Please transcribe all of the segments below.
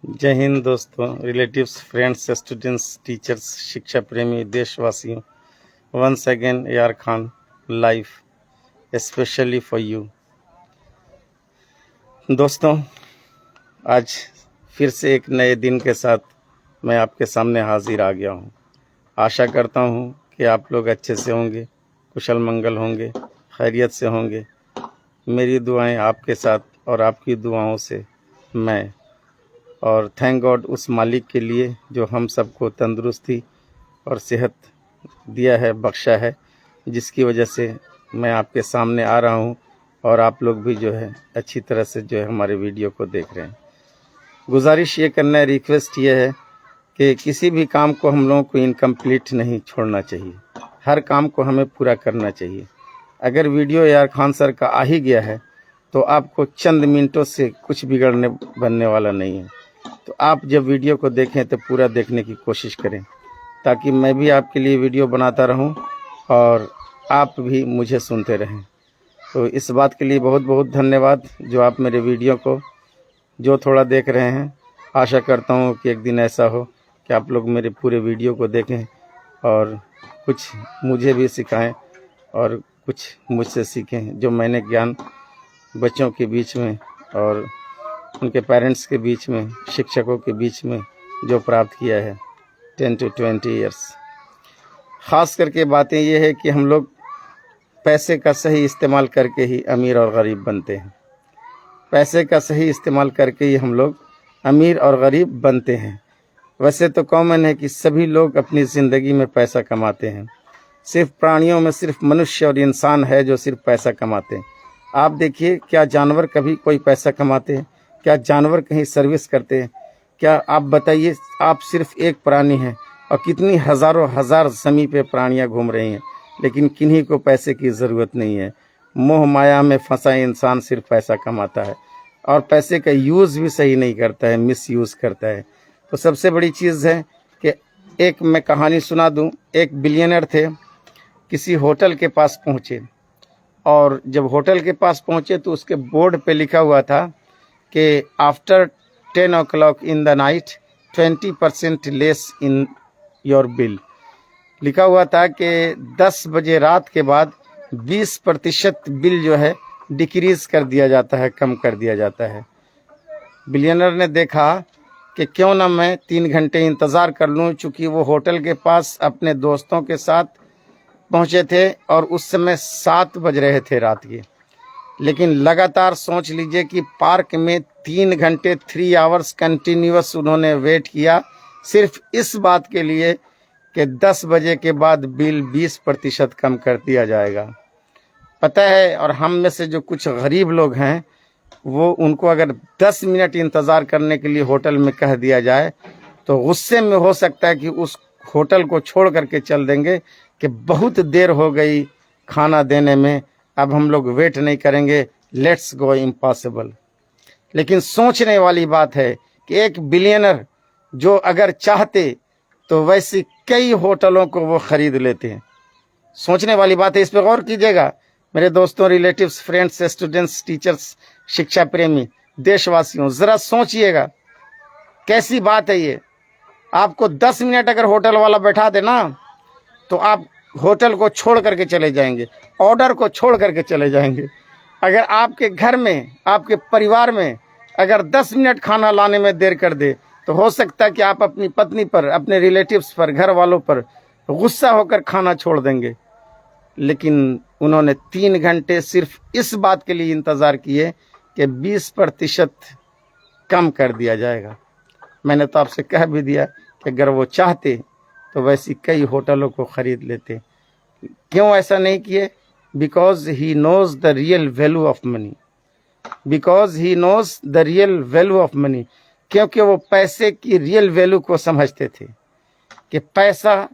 जय हिंद दोस्तों, relatives, friends, students, teachers, शिक्षा प्रेमी देशवासियों। Once again AR Khan live specially for you. दोस्तों, आज फिर से एक नए दिन के साथ मैं आपके सामने हाजिर आ गया हूँ। आशा करता हूँ कि आप लोग अच्छे से होंगे, कुशल मंगल होंगे, खैरियत से होंगे। मेरी दुआएं आपके साथ और आपकी दुआओं से मैं, और थैंक गॉड उस मालिक के लिए जो हम सबको तंदुरुस्ती और सेहत दिया है, बख्शा है, जिसकी वजह से मैं आपके सामने आ रहा हूं और आप लोग भी जो है अच्छी तरह से जो है हमारे वीडियो को देख रहे हैं। गुजारिश ये करना है, रिक्वेस्ट ये है कि किसी भी काम को हम लोगों को इनकम्प्लीट नहीं छोड़ना चाहिए। हर काम को हमें पूरा करना चाहिए। अगर वीडियो AR खान सर का आ ही गया है तो आपको चंद मिनटों से कुछ बिगड़ने बनने वाला नहीं है। तो आप जब वीडियो को देखें तो पूरा देखने की कोशिश करें, ताकि मैं भी आपके लिए वीडियो बनाता रहूं और आप भी मुझे सुनते रहें। तो इस बात के लिए बहुत बहुत धन्यवाद जो आप मेरे वीडियो को जो थोड़ा देख रहे हैं। आशा करता हूं कि एक दिन ऐसा हो कि आप लोग मेरे पूरे वीडियो को देखें और कुछ मुझे भी सिखाएं और कुछ मुझसे सीखें, जो मैंने ज्ञान बच्चों के बीच में और उनके पेरेंट्स के बीच में, शिक्षकों के बीच में जो प्राप्त किया है 10 to 20 ईयर्स। ख़ास करके बातें ये है कि हम लोग पैसे का सही इस्तेमाल करके ही अमीर और गरीब बनते हैं। पैसे का सही इस्तेमाल करके ही हम लोग अमीर और गरीब बनते हैं। वैसे तो कॉमन है कि सभी लोग अपनी ज़िंदगी में पैसा कमाते हैं। सिर्फ प्राणियों में सिर्फ मनुष्य और इंसान है जो सिर्फ पैसा कमाते हैं। आप देखिए, क्या जानवर कभी कोई पैसा कमाते हैं? क्या जानवर कहीं सर्विस करते हैं? क्या आप बताइए, आप सिर्फ एक प्राणी हैं और कितनी हज़ारों हज़ार ज़मीन पे प्राणियां घूम रही हैं, लेकिन किन्हीं को पैसे की ज़रूरत नहीं है। मोह माया में फंसा इंसान सिर्फ पैसा कमाता है और पैसे का यूज़ भी सही नहीं करता है, मिस यूज़ करता है। तो सबसे बड़ी चीज़ है कि एक मैं कहानी सुना दूं। एक बिलियनर थे, किसी होटल के पास पहुँचे और जब होटल के पास पहुँचे तो उसके बोर्ड पे लिखा हुआ था कि after 10 o'clock in the night 20% less in your bill. लिखा हुआ था कि 10 बजे रात के बाद 20% बिल जो है डिक्रीज कर दिया जाता है, कम कर दिया जाता है। बिलियनर ने देखा कि क्यों ना मैं 3 घंटे इंतज़ार कर लूं, चूँकि वो होटल के पास अपने दोस्तों के साथ पहुँचे थे और उस समय 7 बज रहे थे रात के। लेकिन लगातार सोच लीजिए कि पार्क में 3 घंटे 3 आवर्स कंटिन्यूअस उन्होंने वेट किया, सिर्फ इस बात के लिए कि 10 बजे के बाद बिल 20% कम कर दिया जाएगा। पता है, और हम में से जो कुछ गरीब लोग हैं वो, उनको अगर 10 मिनट इंतज़ार करने के लिए होटल में कह दिया जाए तो गुस्से में हो सकता है कि उस होटल को छोड़ करके चल देंगे कि बहुत देर हो गई खाना देने में, अब हम लोग वेट नहीं करेंगे, लेट्स गो, इम्पॉसिबल। लेकिन सोचने वाली बात है कि एक बिलियनर जो अगर चाहते तो वैसे कई होटलों को वो खरीद लेते हैं। सोचने वाली बात है, इस पर गौर कीजिएगा मेरे दोस्तों, रिलेटिव्स, फ्रेंड्स, स्टूडेंट्स, टीचर्स, शिक्षा प्रेमी देशवासियों। ज़रा सोचिएगा कैसी बात है ये। आपको 10 मिनट अगर होटल वाला बैठा देना तो आप होटल को छोड़ करके चले जाएंगे, ऑर्डर को छोड़ करके चले जाएंगे। अगर आपके घर में, आपके परिवार में अगर 10 मिनट खाना लाने में देर कर दे तो हो सकता है कि आप अपनी पत्नी पर, अपने रिलेटिव्स पर, घर वालों पर गुस्सा होकर खाना छोड़ देंगे। लेकिन उन्होंने 3 घंटे सिर्फ इस बात के लिए इंतज़ार किए कि 20% कम कर दिया जाएगा। मैंने तो आपसे कह भी दिया कि अगर वो चाहते तो वैसी कई होटलों को खरीद लेते। क्यों ऐसा नहीं किए? Because he knows the real value of money. Because he knows the real value of money. क्योंकि वो पैसे की रियल वैल्यू को समझते थे कि पैसा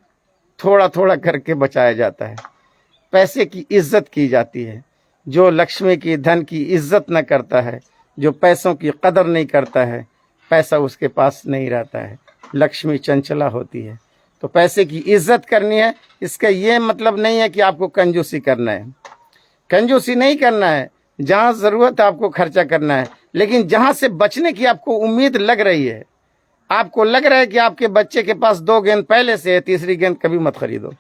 थोड़ा थोड़ा करके बचाया जाता है, पैसे की इज्जत की जाती है। जो लक्ष्मी की, धन की इज्जत न करता है, जो पैसों की कदर नहीं करता है, पैसा उसके पास नहीं रहता है। लक्ष्मी चंचला होती है। तो पैसे की इज्जत करनी है, इसका ये मतलब नहीं है कि आपको कंजूसी करना है। कंजूसी नहीं करना है, जहाँ ज़रूरत है आपको खर्चा करना है, लेकिन जहाँ से बचने की आपको उम्मीद लग रही है, आपको लग रहा है कि आपके बच्चे के पास 2 गेंद पहले से है, तीसरी गेंद कभी मत खरीदो।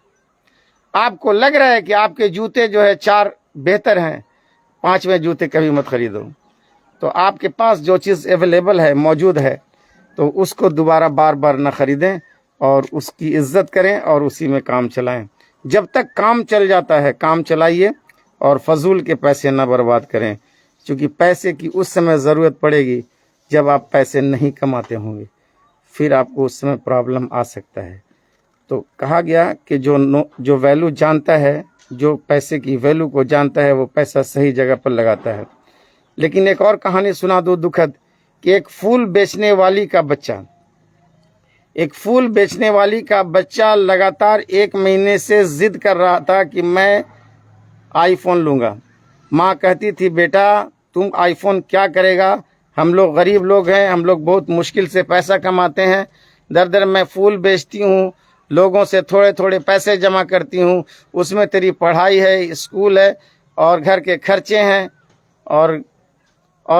आपको लग रहा है कि आपके जूते जो है 4 बेहतर हैं, 5वें जूते कभी मत खरीदो। तो आपके पास जो चीज़ अवेलेबल है, मौजूद है, तो उसको दोबारा बार बार ना खरीदें और उसकी इज्जत करें और उसी में काम चलाएं। जब तक काम चल जाता है काम चलाइए और फजूल के पैसे ना बर्बाद करें, क्योंकि पैसे की उस समय ज़रूरत पड़ेगी जब आप पैसे नहीं कमाते होंगे, फिर आपको उस समय प्रॉब्लम आ सकता है। तो कहा गया कि जो वैल्यू जानता है, जो पैसे की वैल्यू को जानता है, वो पैसा सही जगह पर लगाता है। लेकिन एक और कहानी सुना दो दुखद कि एक फूल बेचने वाली का बच्चा लगातार 1 महीने से जिद कर रहा था कि मैं आईफोन लूँगा। माँ कहती थी, बेटा तुम आईफोन क्या करेगा, हम लोग गरीब लोग हैं, हम लोग बहुत मुश्किल से पैसा कमाते हैं, दर दर मैं फूल बेचती हूँ, लोगों से थोड़े थोड़े पैसे जमा करती हूँ, उसमें तेरी पढ़ाई है, स्कूल है और घर के खर्चे हैं और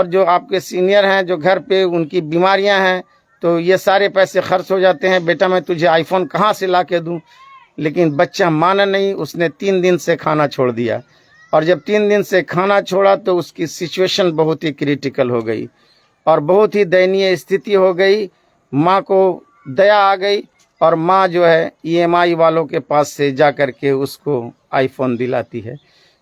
जो आपके सीनियर हैं जो घर पे उनकी बीमारियां हैं, तो ये सारे पैसे खर्च हो जाते हैं, बेटा मैं तुझे आईफोन कहाँ से ला के दूँ। लेकिन बच्चा माना नहीं, उसने 3 दिन से खाना छोड़ दिया और जब 3 दिन से खाना छोड़ा तो उसकी सिचुएशन बहुत ही क्रिटिकल हो गई और बहुत ही दयनीय स्थिति हो गई। माँ को दया आ गई और माँ जो है EMI वालों के पास से जा कर के उसको आईफोन दिलाती है।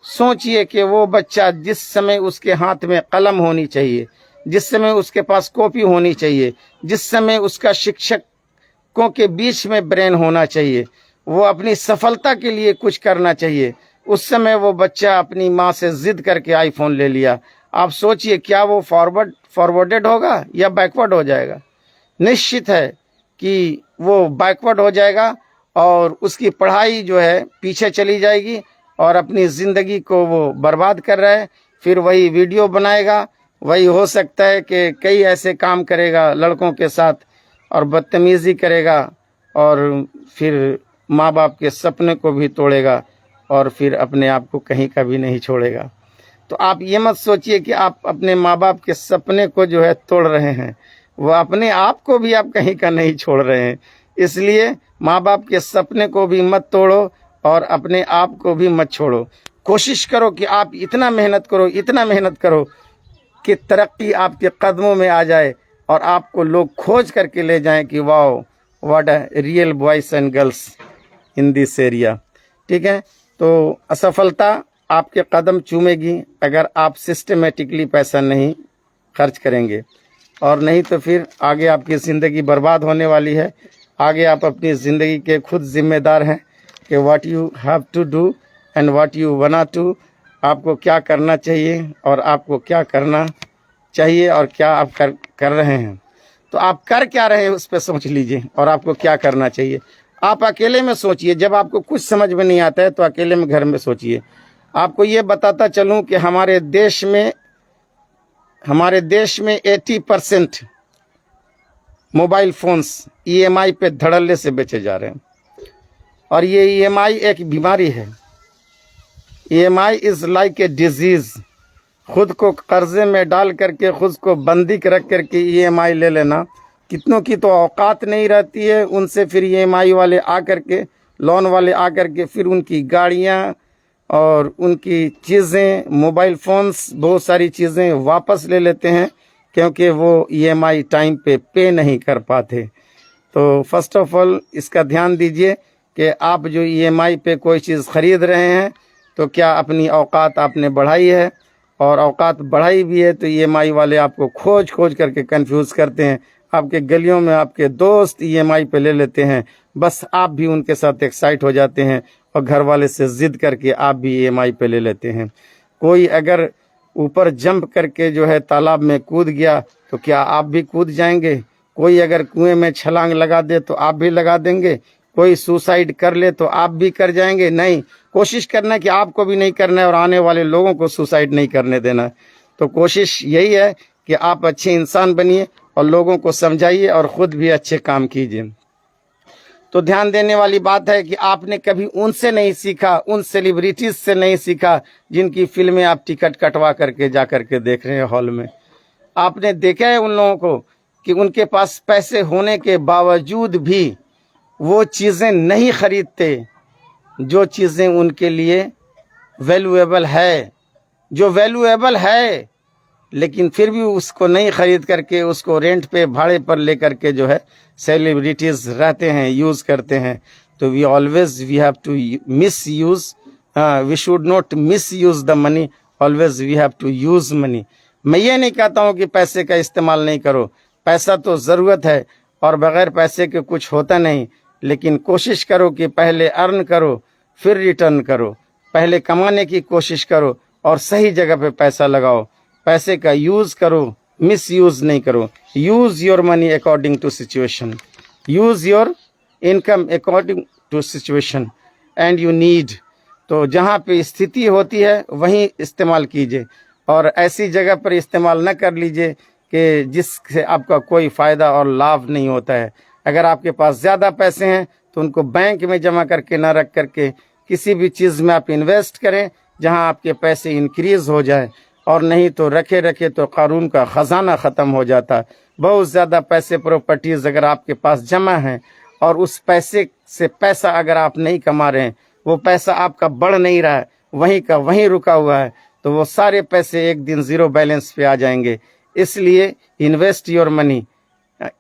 सोचिए कि वो बच्चा जिस समय उसके हाथ में कलम होनी चाहिए, जिस समय उसके पास कॉपी होनी चाहिए, जिस समय उसका शिक्षकों के बीच में ब्रेन होना चाहिए, वो अपनी सफलता के लिए कुछ करना चाहिए, उस समय वो बच्चा अपनी माँ से जिद करके आईफोन ले लिया। आप सोचिए क्या वो फॉरवर्डेड होगा या बैकवर्ड हो जाएगा? निश्चित है कि वो बैकवर्ड हो जाएगा और उसकी पढ़ाई जो है पीछे चली जाएगी और अपनी ज़िंदगी को वो बर्बाद कर रहा है। फिर वही वीडियो बनाएगा, वही हो सकता है कि कई ऐसे काम करेगा लड़कों के साथ और बदतमीज़ी करेगा और फिर माँ बाप के सपने को भी तोड़ेगा और फिर अपने आप को कहीं का भी नहीं छोड़ेगा। तो आप ये मत सोचिए कि आप अपने माँ बाप के सपने को जो है तोड़ रहे हैं, वो अपने आप को भी आप कहीं का नहीं छोड़ रहे हैं। इसलिए माँ बाप के सपने को भी मत तोड़ो और अपने आप को भी मत छोड़ो। कोशिश करो कि आप इतना मेहनत करो कि तरक्की आपके कदमों में आ जाए और आपको लोग खोज करके ले जाएं कि wow what a real boys and girls in this area. ठीक है, तो असफलता आपके कदम चूमेगी अगर आप सिस्टमेटिकली पैसा नहीं खर्च करेंगे, और नहीं तो फिर आगे आपकी ज़िंदगी बर्बाद होने वाली है। आगे आप अपनी ज़िंदगी के खुद जिम्मेदार हैं कि what you have to do and what you want to, आपको क्या करना चाहिए और आपको क्या करना चाहिए और क्या आप कर रहे हैं। तो आप कर क्या रहे हैं उस पर सोच लीजिए और आपको क्या करना चाहिए। आप अकेले में सोचिए, जब आपको कुछ समझ में नहीं आता है तो अकेले में घर में सोचिए। आपको ये बताता चलूं कि हमारे देश में 80% मोबाइल फ़ोन्स EMI पे धड़ल्ले से बेचे जा रहे हैं और ये EMI एक बीमारी है। EMI is like a disease. खुद को कर्जे में डाल करके खुद को बंदी रख करके EMI ले लेना, कितनों की तो औकात नहीं रहती है, उनसे फिर EMI वाले आकर के, लोन वाले आकर के फिर उनकी गाड़ियाँ और उनकी चीज़ें, मोबाइल फ़ोन्स, बहुत सारी चीज़ें वापस ले लेते हैं क्योंकि वो EMI टाइम पे नहीं कर पाते। तो फर्स्ट ऑफ ऑल इसका ध्यान दीजिए कि आप जो EMI पे कोई चीज़ ख़रीद रहे हैं तो क्या अपनी औकात आपने बढ़ाई है, और औकात बढ़ाई भी है तो EMI वाले आपको खोज करके कंफ्यूज करते हैं। आपके गलियों में आपके दोस्त EMI पे ले लेते हैं, बस आप भी उनके साथ एक्साइट हो जाते हैं और घर वाले से ज़िद करके आप भी EMI पे ले लेते हैं। कोई अगर ऊपर जंप करके जो है तालाब में कूद गया तो क्या आप भी कूद जाएंगे? कोई अगर कुएं में छलांग लगा दे तो आप भी लगा देंगे? कोई सुसाइड कर ले तो आप भी कर जाएंगे? नहीं, कोशिश करना कि आपको भी नहीं करना है और आने वाले लोगों को सुसाइड नहीं करने देना। तो कोशिश यही है कि आप अच्छे इंसान बनिए और लोगों को समझाइए और ख़ुद भी अच्छे काम कीजिए। तो ध्यान देने वाली बात है कि आपने कभी उनसे नहीं सीखा, उन सेलिब्रिटीज़ से नहीं सीखा जिनकी फिल्में आप टिकट कटवा करके जा करके देख रहे हैं हॉल में। आपने देखा है उन लोगों को कि उनके पास पैसे होने के बावजूद भी वो चीज़ें नहीं खरीदते जो चीज़ें उनके लिए वैल्यूएबल है, जो वैल्यूएबल है, लेकिन फिर भी उसको नहीं खरीद करके उसको रेंट पे भाड़े पर लेकर के जो है सेलिब्रिटीज़ रहते हैं, यूज़ करते हैं। तो we always we have to misuse, we should not misuse the money, always we have to use money. मैं ये नहीं कहता हूँ कि पैसे का इस्तेमाल नहीं करो, पैसा तो ज़रूरत है और बग़ैर पैसे के कुछ होता नहीं, लेकिन कोशिश करो कि पहले अर्न करो फिर रिटर्न करो, पहले कमाने की कोशिश करो और सही जगह पे पैसा लगाओ, पैसे का यूज़ करो, मिस यूज़ नहीं करो। Use your money according to situation, use your income according to situation and you need. तो जहाँ पे स्थिति होती है वहीं इस्तेमाल कीजिए और ऐसी जगह पर इस्तेमाल न कर लीजिए कि जिससे आपका कोई फ़ायदा और लाभ नहीं होता है। अगर आपके पास ज़्यादा पैसे हैं तो उनको बैंक में जमा करके ना रख करके किसी भी चीज़ में आप इन्वेस्ट करें जहां आपके पैसे इंक्रीज़ हो जाए, और नहीं तो रखे रखे तो कानून का ख़जाना ख़त्म हो जाता। बहुत ज़्यादा पैसे प्रॉपर्टीज़ अगर आपके पास जमा हैं और उस पैसे से पैसा अगर आप नहीं कमा रहे हैं, वो पैसा आपका बढ़ नहीं रहा है, वहीं का वहीं रुका हुआ है, तो वो सारे पैसे एक दिन ज़ीरो बैलेंस पे आ जाएंगे। इसलिए invest your money,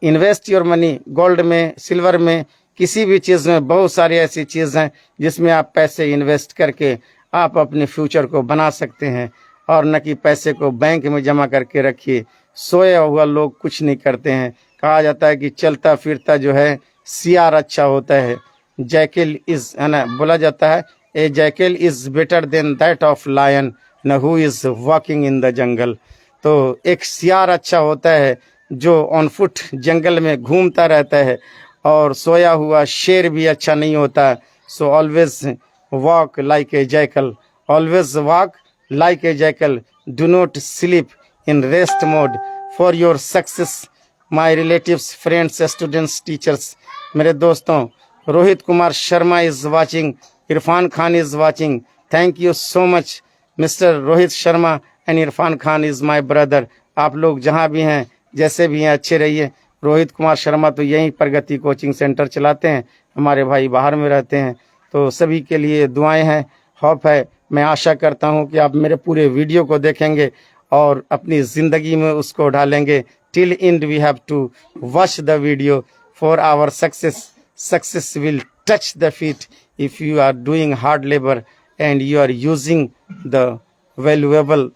invest your money, gold में, सिल्वर में, किसी भी चीज़ में। बहुत सारी ऐसी चीज़ हैं जिसमें आप पैसे इन्वेस्ट करके आप अपने फ्यूचर को बना सकते हैं, और न कि पैसे को बैंक में जमा करके रखिए। सोया हुआ लोग कुछ नहीं करते हैं। कहा जाता है कि चलता फिरता जो है सियार अच्छा होता है, जैकल इज़, है ना, बोला जाता है a jackal is better than that of lion न who is walking in the jungle. तो एक सियार अच्छा होता है जो ऑन फुट जंगल में घूमता रहता है, और सोया हुआ शेर भी अच्छा नहीं होता। So always walk like a jackal, always walk like a jackal, do not sleep in rest mode for your success. My relatives, friends, students, teachers, मेरे दोस्तों, Rohit Kumar Sharma is watching, Irfan Khan is watching. Thank you so much mister Rohit Sharma and Irfan Khan is my brother. आप लोग जहाँ भी हैं, जैसे भी हैं, अच्छे रहिए। रोहित कुमार शर्मा तो यहीं प्रगति कोचिंग सेंटर चलाते हैं, हमारे भाई बाहर में रहते हैं। तो सभी के लिए दुआएं हैं, होप है। मैं आशा करता हूं कि आप मेरे पूरे वीडियो को देखेंगे और अपनी ज़िंदगी में उसको ढालेंगे। Till end we have to watch the video for our success. Success will touch the feet if you are doing hard labour and you are using the valuable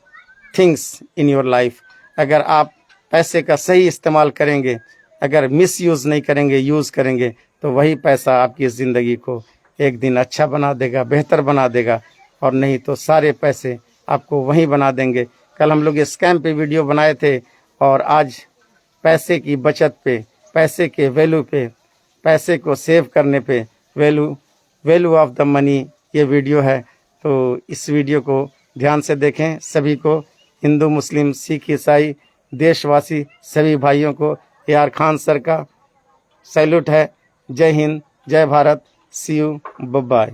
things in your life. अगर आप पैसे का सही इस्तेमाल करेंगे, अगर miss use नहीं करेंगे, यूज़ करेंगे, तो वही पैसा आपकी ज़िंदगी को एक दिन अच्छा बना देगा, बेहतर बना देगा, और नहीं तो सारे पैसे आपको वहीं बना देंगे। कल हम लोग स्कैम पे वीडियो बनाए थे, और आज पैसे की बचत पे, पैसे के वैल्यू पे, पैसे को सेव करने पे, वैल्यू ऑफ द मनी ये वीडियो है। तो इस वीडियो को ध्यान से देखें। सभी को, हिंदू, मुस्लिम, सिख, ईसाई, देशवासी सभी भाइयों को AR खान सर का सैल्यूट है। जय हिंद, जय भारत, सी यू, बाय।